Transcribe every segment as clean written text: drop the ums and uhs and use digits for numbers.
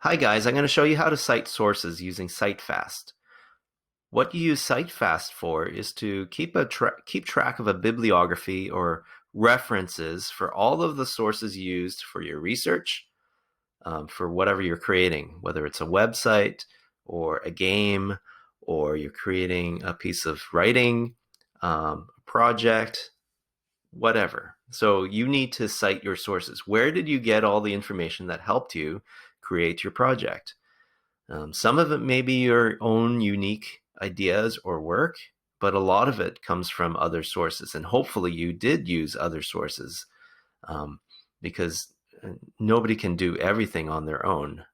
Hi guys, I'm going to show you how to cite sources using CiteFast. What you use CiteFast for is to keep track of a bibliography or references for all of the sources used for your research, for whatever you're creating, whether it's a website or a game, or you're creating a piece of writing, a project, whatever. So you need to cite your sources. Where did you get all the information that helped you create your project? Some of it may be your own unique ideas or work, but a lot of it comes from other sources. And hopefully you did use other sources, because nobody can do everything on their own,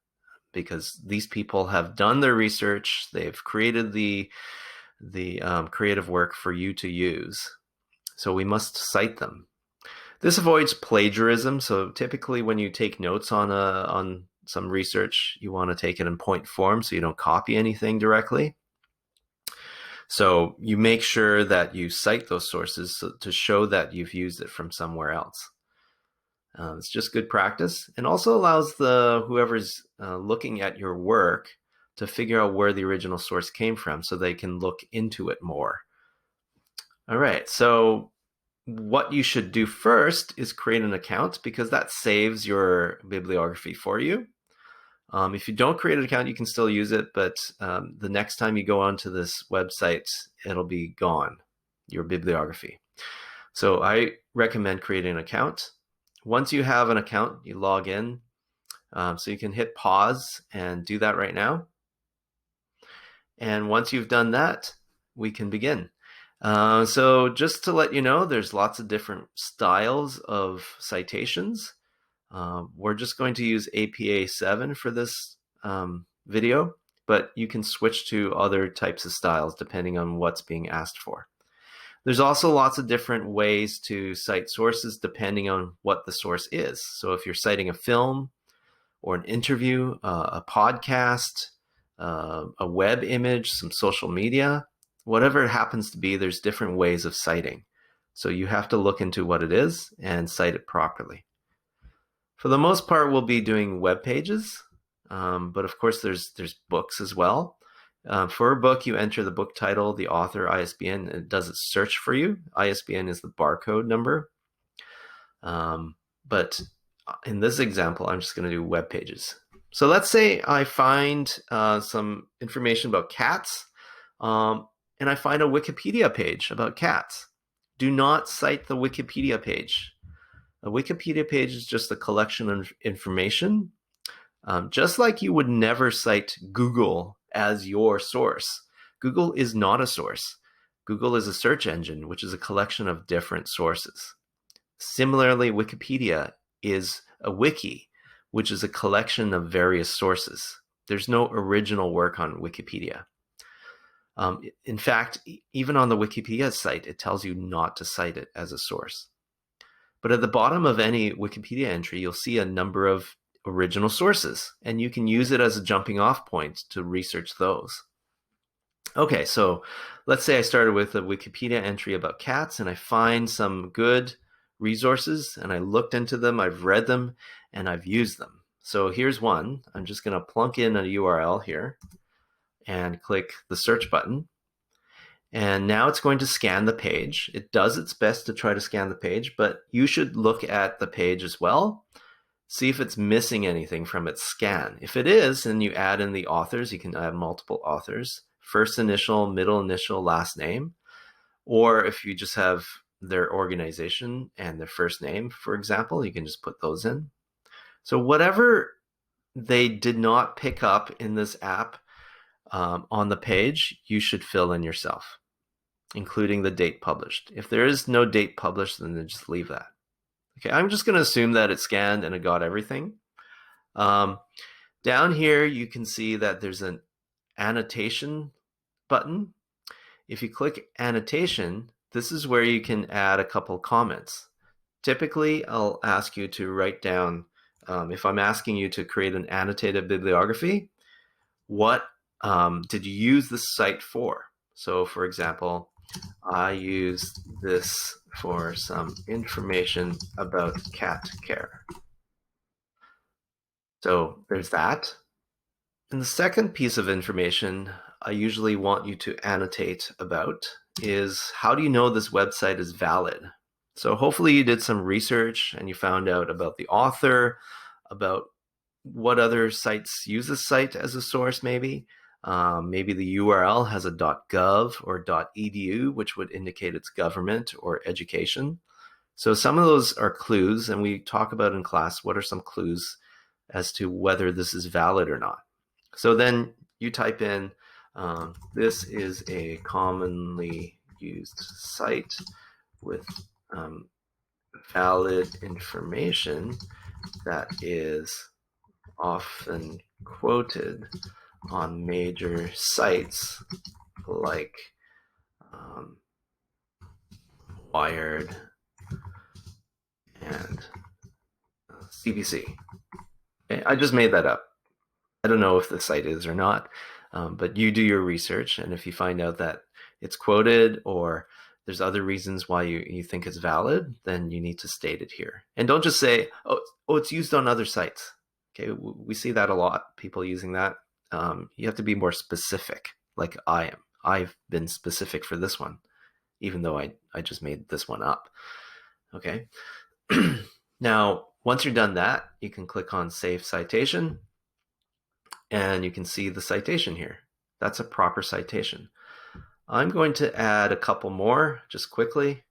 because these people have done their research. They've created the creative work for you to use. So we must cite them. This avoids plagiarism. So typically when you take notes on some research, you want to take it in point form so you don't copy anything directly. So you make sure that you cite those sources to show that you've used it from somewhere else. It's just good practice, and also allows whoever's looking at your work to figure out where the original source came from so they can look into it more. All right, so what you should do first is create an account, because that saves your bibliography for you. If you don't create an account, you can still use it, but the next time you go onto this website, it'll be gone, your bibliography. So I recommend creating an account. Once you have an account, you log in. So you can hit pause and do that right now. And once you've done that, we can begin. So just to let you know, there's lots of different styles of citations. We're just going to use APA 7 for this video, but you can switch to other types of styles depending on what's being asked for. There's also lots of different ways to cite sources depending on what the source is. So if you're citing a film or an interview, a podcast, a web image, some social media, whatever it happens to be, there's different ways of citing. So you have to look into what it is and cite it properly. For the most part, we'll be doing web pages, but of course there's books as well. For a book, you enter the book title, the author, ISBN, and it does a search for you. ISBN is the barcode number. But in this example, I'm just going to do web pages. So let's say I find some information about cats, and I find a Wikipedia page about cats. Do not cite the Wikipedia page. A Wikipedia page is just a collection of information, just like you would never cite Google as your source. Google is not a source. Google is a search engine, which is a collection of different sources. Similarly, Wikipedia is a wiki, which is a collection of various sources. There's no original work on Wikipedia. In fact, even on the Wikipedia site, it tells you not to cite it as a source. But at the bottom of any Wikipedia entry, you'll see a number of original sources, and you can use it as a jumping off point to research those. Okay, so let's say I started with a Wikipedia entry about cats, and I find some good resources, and I looked into them, I've read them, and I've used them. So here's one. I'm just going to plunk in a URL here and click the search button. And now it's going to scan the page. It does its best to try to scan the page, but you should look at the page as well. See if it's missing anything from its scan. If it is, then you add in the authors. You can add multiple authors, first initial, middle initial, last name. Or if you just have their organization and their first name, for example, you can just put those in. So whatever they did not pick up in this app on the page, you should fill in yourself, including the date published. If there is no date published, then just leave that. Okay, I'm just going to assume that it scanned and it got everything. Down here, you can see that there's an annotation button. If you click annotation, this is where you can add a couple comments. Typically, I'll ask you to write down, if I'm asking you to create an annotated bibliography, what did you use this site for? So for example, I used this for some information about cat care. So there's that. And the second piece of information I usually want you to annotate about is, how do you know this website is valid? So hopefully you did some research and you found out about the author, about what other sites use this site as a source maybe. Maybe the URL has a .gov or .edu, which would indicate it's government or education. So some of those are clues, and we talk about in class what are some clues as to whether this is valid or not. So then you type in, this is a commonly used site with valid information that is often quoted on major sites like Wired and CBC. Okay, I just made that up. I don't know if the site is or not, but you do your research, and if you find out that it's quoted or there's other reasons why you think it's valid, then you need to state it here. And don't just say, oh, it's used on other sites. Okay, we see that a lot, people using that. You have to be more specific, like I am. I've been specific for this one, even though I just made this one up. Okay. Now, once you're done that, you can click on Save Citation, and you can see the citation here. That's a proper citation. I'm going to add a couple more just quickly.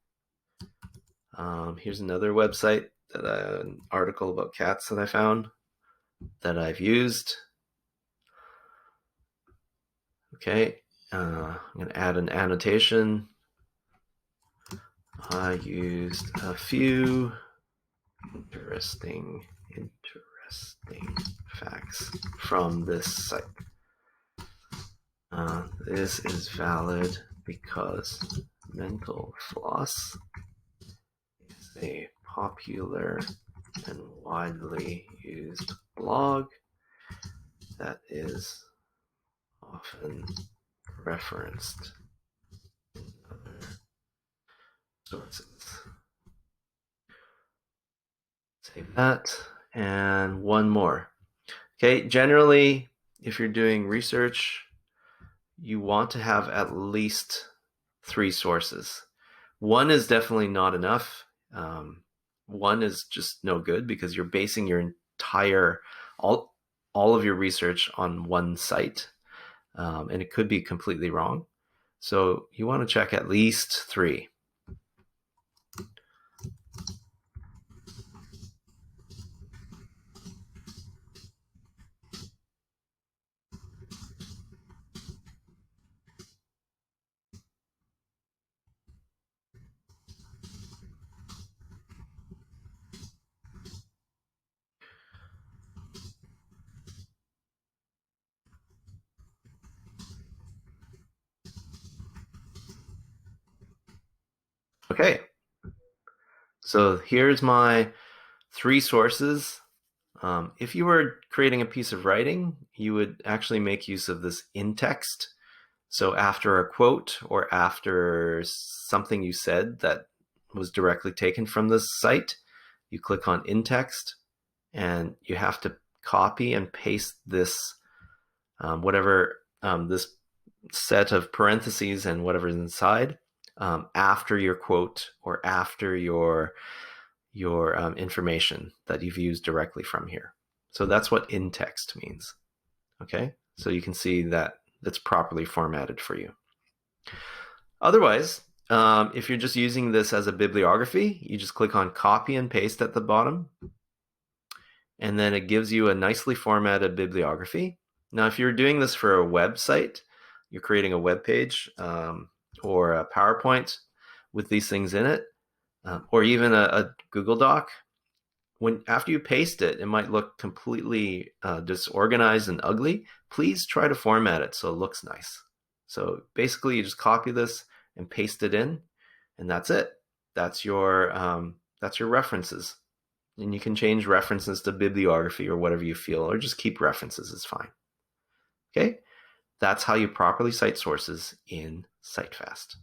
Here's another website, an article about cats that I found that I've used. Okay, I'm going to add an annotation. I used a few interesting facts from this site. This is valid because mental floss is a popular and widely used blog that is often referenced in other sources. Save that, and one more. Okay, generally, if you're doing research, you want to have at least 3 sources. One is definitely not enough. One is just no good because you're basing your entire, all of your research on one site, and it could be completely wrong. So you want to check at least 3. Okay, so here's my 3 sources. If you were creating a piece of writing, you would actually make use of this in text. So after a quote or after something you said that was directly taken from this site, you click on in text, and you have to copy and paste this, this set of parentheses and whatever's inside, after your quote or after your information that you've used directly from here. So that's what in text means. Okay, so you can see that it's properly formatted for you. Otherwise, if you're just using this as a bibliography, you just click on copy and paste at the bottom, and then it gives you a nicely formatted bibliography. Now, if you're doing this for a website, you're creating a web page or a PowerPoint with these things in it, or even a Google Doc, after you paste it, it might look completely disorganized and ugly. Please try to format it so it looks nice. So basically, you just copy this and paste it in, and that's it. That's your references, and you can change references to bibliography or whatever you feel, or just keep references is fine. Okay, that's how you properly cite sources in CiteFast.